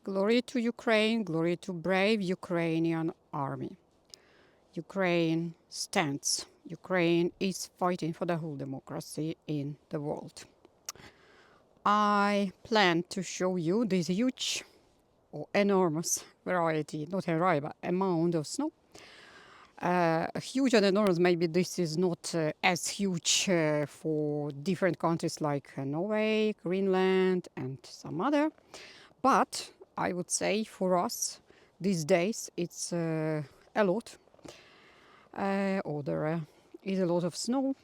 Glory to Ukraine, glory to brave Ukrainian army. Ukraine stands. Ukraine is fighting for the whole democracy in the world. I plan to show you this huge or enormous variety, not variety, but amount of snow. Huge and enormous, maybe this is not as huge for different countries like Norway, Greenland, and some other. But I would say for us these days it's a lot. Or there is a lot of snow.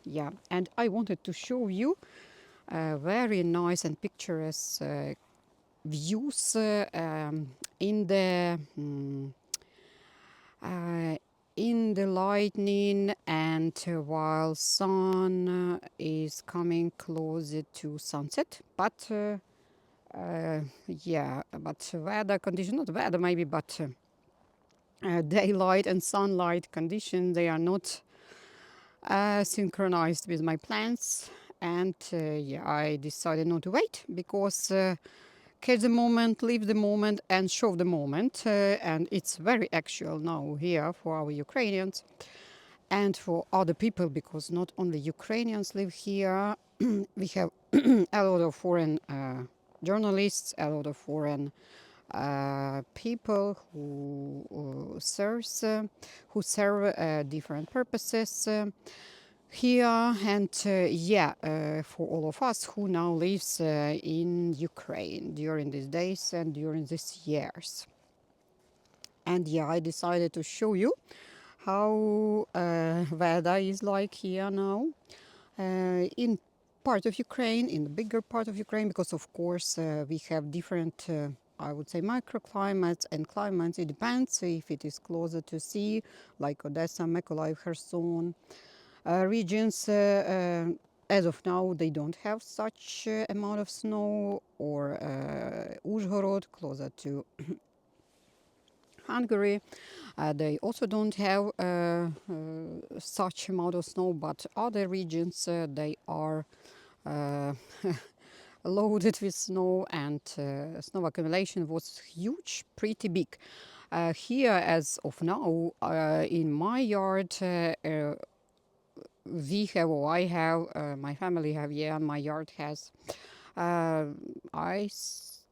Yeah, and I wanted to show you very nice and picturesque views uh, in the lightning and while sun is coming closer to sunset. But yeah, but weather condition, not weather maybe, but daylight and sunlight condition, they are not synchronized with my plans. And yeah, I decided not to wait because catch the moment, live the moment, and show the moment. And it's very actual now here for our Ukrainians and for other people because not only Ukrainians live here, we have a lot of foreign journalists, a lot of foreign people who serve different purposes here, and yeah, for all of us who now lives in Ukraine during these days and during these years. And yeah, I decided to show you how weather is like here now in part of Ukraine, in the bigger part of Ukraine, because of course we have different, I would say, microclimates and climates. It depends if it is closer to sea, like Odessa, Mykolaiv, Kherson regions. As of now, they don't have such amount of snow, or Uzhhorod, closer to Hungary. They also don't have such amount of snow, but other regions they are uh, loaded with snow, and snow accumulation was huge, pretty big. Here, as of now, in my yard, we have, or I have, my family have, yeah, my yard has,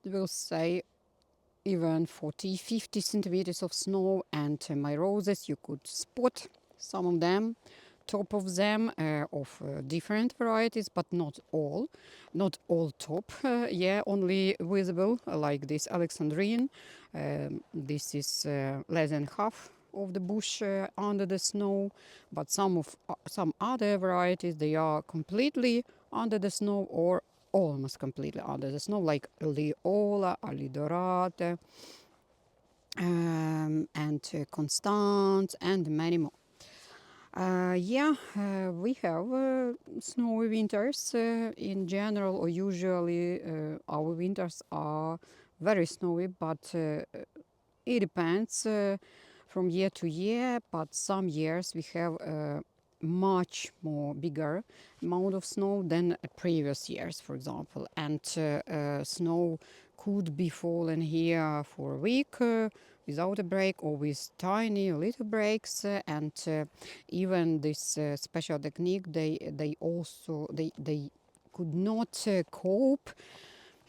will say even 40, 50 centimeters of snow, and my roses, you could spot some of them, top of them, of different varieties, but not all. Not all top, yeah, only visible, like this Alexandrine. This is less than half of the bush under the snow, but some other varieties, they are completely under the snow or almost completely under the snow, like Liola, Alidorate, and Constance, and many more. Yeah, we have snowy winters in general, or usually our winters are very snowy, but it depends from year to year. But some years we have much more bigger amount of snow than previous years, for example, and snow could be fallen here for a week without a break, or with tiny little breaks, and even this special technique, they could not cope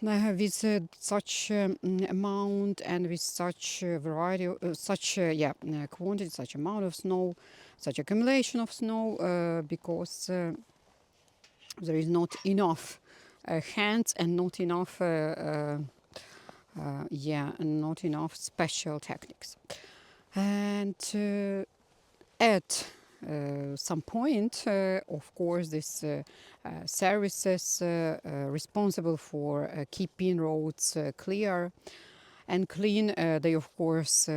with such amount and with such variety, such yeah, quantity, such amount of snow, such accumulation of snow, because there is not enough hands and not enough, yeah, and not enough special techniques. And at some point, of course, this services responsible for keeping roads clear and clean, they of course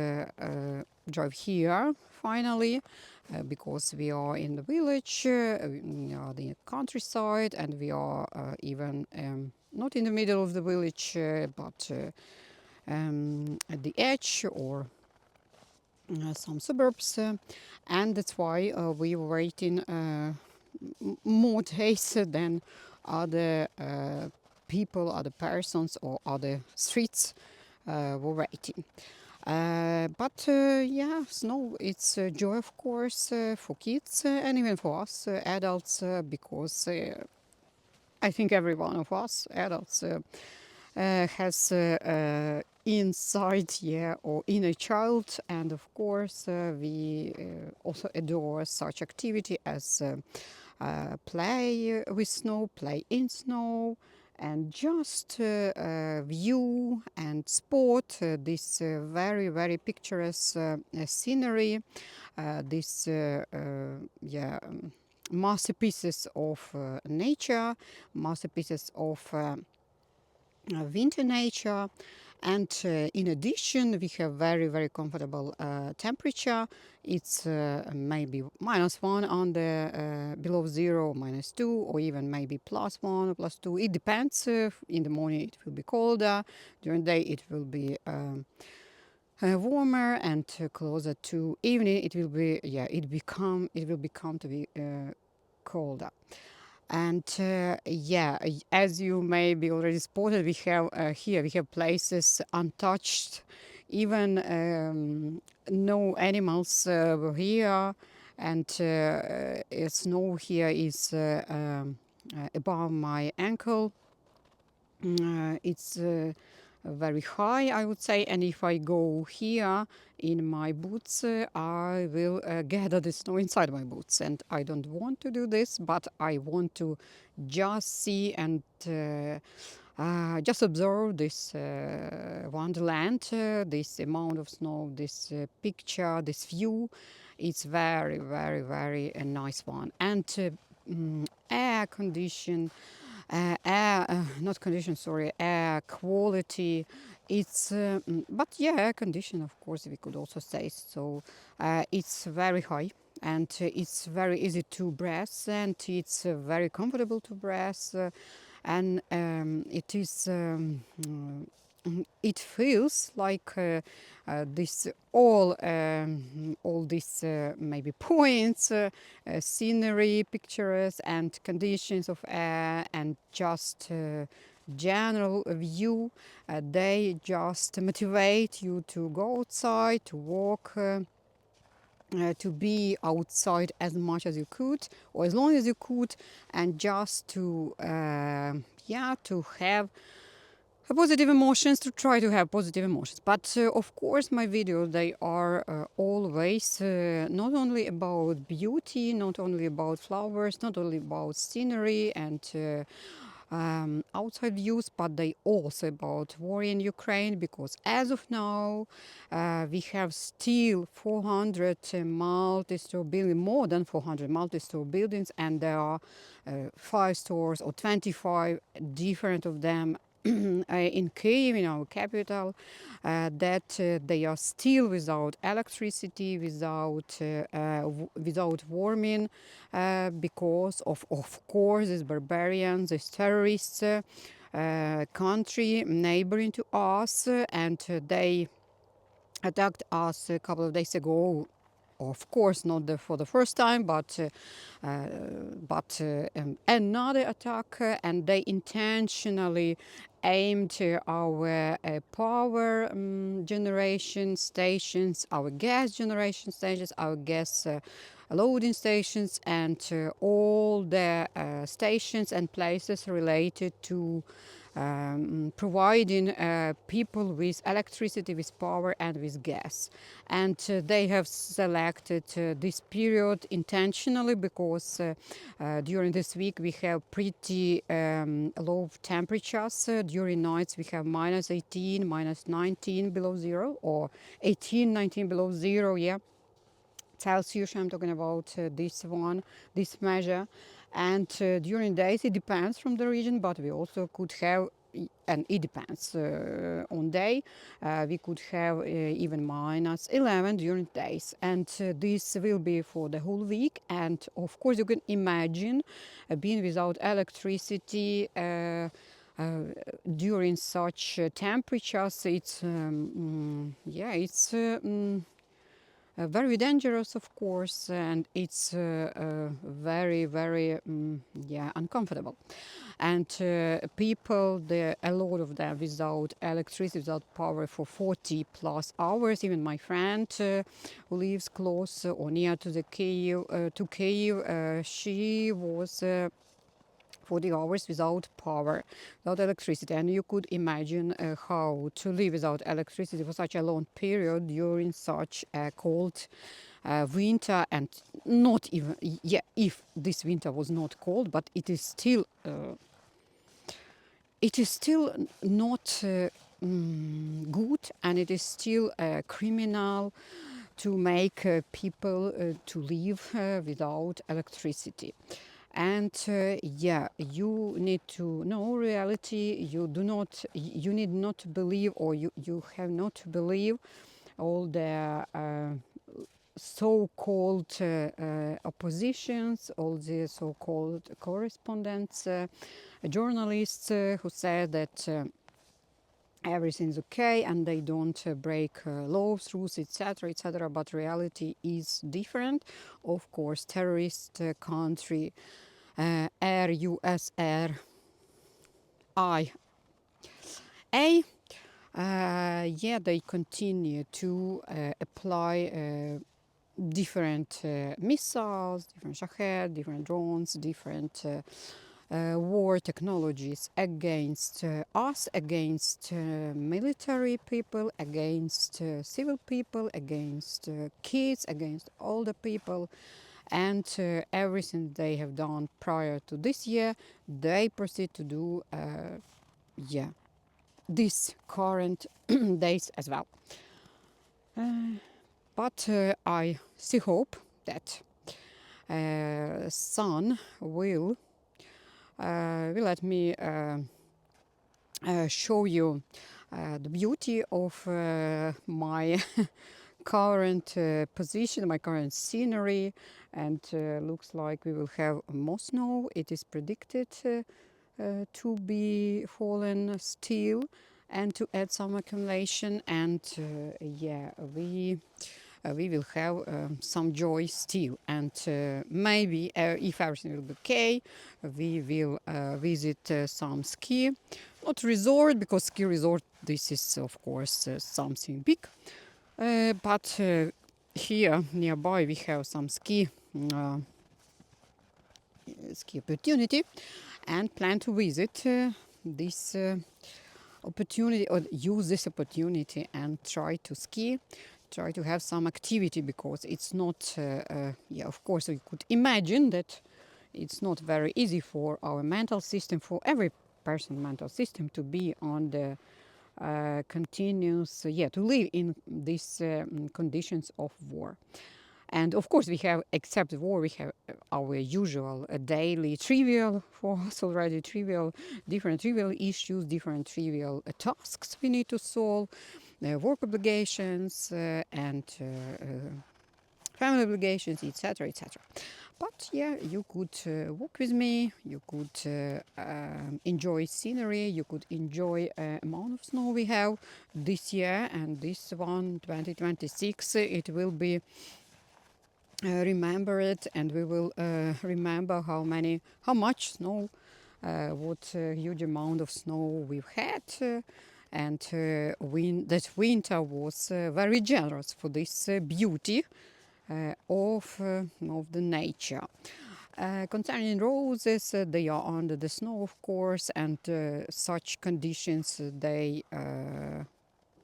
drive here finally, because we are in the village, we are the countryside, and we are even not in the middle of the village, but at the edge, or some suburbs, and that's why we were waiting more days than other people, other persons, or other streets were waiting. But yeah, snow, it's a joy, of course, for kids and even for us adults, because I think every one of us adults has inside, yeah, or inner child, and of course we also adore such activity as play with snow, play in snow, and just view and spot this very, very picturesque scenery, this yeah, masterpieces of nature, masterpieces of winter nature. And in addition, we have very, very comfortable temperature. It's maybe -1 on the below zero, -2, or even maybe +1 or +2. It depends. In the morning it will be colder. During the day it will be warmer, and closer to evening it will be, yeah, it will become to be colder. And yeah, as you maybe already spotted, we have here we have places untouched, even no animals were here, and snow here is above my ankle. It's very high, I would say, and if I go here in my boots, I will gather the snow inside my boots, and I don't want to do this, but I want to just see and just observe this wonderland, this amount of snow, this picture, this view. It's very, very, very a nice one, and air condition, air, not condition, sorry, air quality. It's, but yeah, air condition, of course, we could also say so. It's very high, and it's very easy to breathe, and it's very comfortable to breathe, and it is. It feels like this all these maybe points, scenery, pictures, and conditions of air, and just general view. They just motivate you to go outside, to walk. To be outside as much as you could, or as long as you could, and just to yeah, to have positive emotions, to try to have positive emotions. But of course my videos, they are always not only about beauty, not only about flowers, not only about scenery and outside views, but they also about war in Ukraine, because as of now we have still 400 multi-store buildings, more than 400 multi-store buildings, and there are 5 stores or 25 different of them in Kyiv, in our capital, that they are still without electricity, without warming, because of course, these barbarians, these terrorists, country neighboring to us, and they attacked us a couple of days ago. Of course, not for the first time, but another attack, and they intentionally aimed our power generation stations, our gas generation stations, our gas loading stations, and all the stations and places related to providing people with electricity, with power, and with gas. And they have selected this period intentionally because during this week we have pretty low temperatures. During nights we have -18, -19 below zero, or 18, 19 below zero, yeah. Celsius, I'm talking about this measure. And during days it depends from the region, but we also could have, and it depends on day, we could have even -11 during days, and this will be for the whole week. And of course you can imagine being without electricity during such temperatures. It's yeah, it's very dangerous, of course, and it's very, very, yeah, uncomfortable. And people, a lot of them, without electricity, without power for 40 plus hours. Even my friend who lives close or near to the Kyiv, she was 40 hours without power, without electricity. And you could imagine how to live without electricity for such a long period during such a cold winter. And not even, yeah, if this winter was not cold, but it is still not good, and it is still criminal to make people to live without electricity. And yeah, you need to know reality. You need not to believe, or you have not to believe all the so-called oppositions, all the so-called correspondents, journalists who said that everything's okay and they don't break laws, rules, etc., etc. But reality is different. Of course, terrorist country, USRIA, yeah, they continue to apply different missiles, different Shahed, different drones, different war technologies against us, against military people, against civil people, against kids, against older people. And everything they have done prior to this year, they proceed to do, yeah, this current days as well. But I still hope that sun will let me show you the beauty of my current position, my current scenery, and looks like we will have more snow. It is predicted to be fallen still and to add some accumulation, and yeah, we will have some joy still. And maybe if everything will be okay, we will visit some ski, not resort, because ski resort, this is of course something big, but here nearby we have some ski opportunity, and plan to visit this opportunity, or use this opportunity and try to ski, try to have some activity, because it's not, yeah, of course, we could imagine that it's not very easy for our mental system, for every person mental system, to be on the continuous, yeah, to live in these conditions of war. And of course, we have, except war, we have our usual daily trivial, for us already trivial, different trivial issues, different trivial tasks we need to solve, work obligations and family obligations, etc., etc. But yeah, you could walk with me, you could enjoy scenery, you could enjoy amount of snow we have this year, and this one, 2026, it will be remember it, and we will remember how much snow, what huge amount of snow we've had, and that winter was very generous for this beauty of the nature. Concerning roses, they are under the snow, of course, and such conditions, they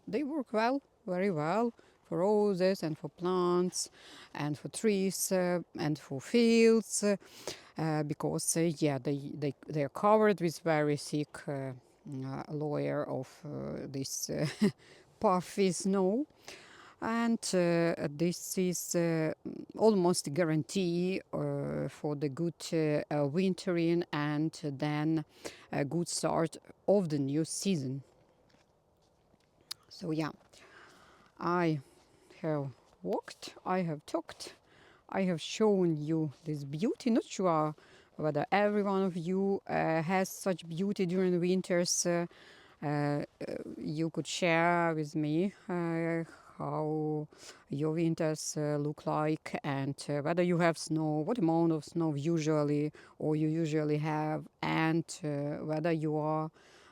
work well, very well, for roses and for plants and for trees and for fields, because yeah, they are covered with very thick layer of this puffy snow, and this is almost a guarantee for the good wintering, and then a good start of the new season. So yeah, I have walked, I have talked, I have shown you this beauty. Not sure whether every one of you has such beauty during the winters. You could share with me how your winters look like, and whether you have snow, what amount of snow usually or you usually have, and whether you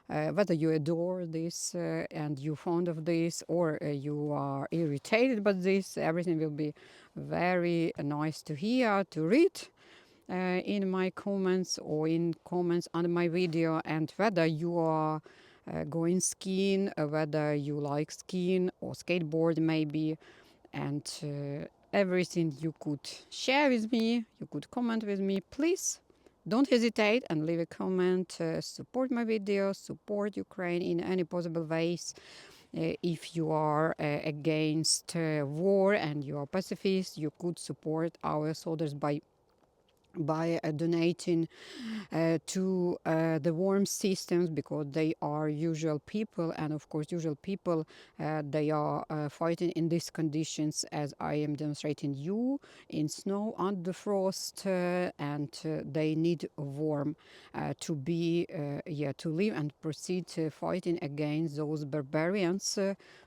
adore this and you're fond of this, or you are irritated by this. Everything will be very nice to hear, to read in my comments or in comments under my video, and whether you are going skiing, whether you like skiing or skateboard maybe, and everything you could share with me, you could comment with me. Please don't hesitate and leave a comment. Support my videos, support Ukraine in any possible ways. If you are against war and you are pacifist, you could support our soldiers by donating to the warm systems, because they are usual people, and of course usual people, they are fighting in these conditions as I am demonstrating you, in snow and the frost, and they need warm to be to live and proceed fighting against those barbarians,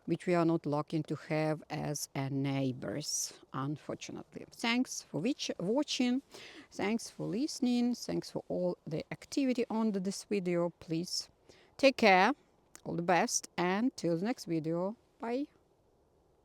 which we are not lucky to have as neighbors, unfortunately. Thanks for watching. Thanks for listening. Thanks for all the activity on this video. Please take care. All the best, and till the next video. Bye.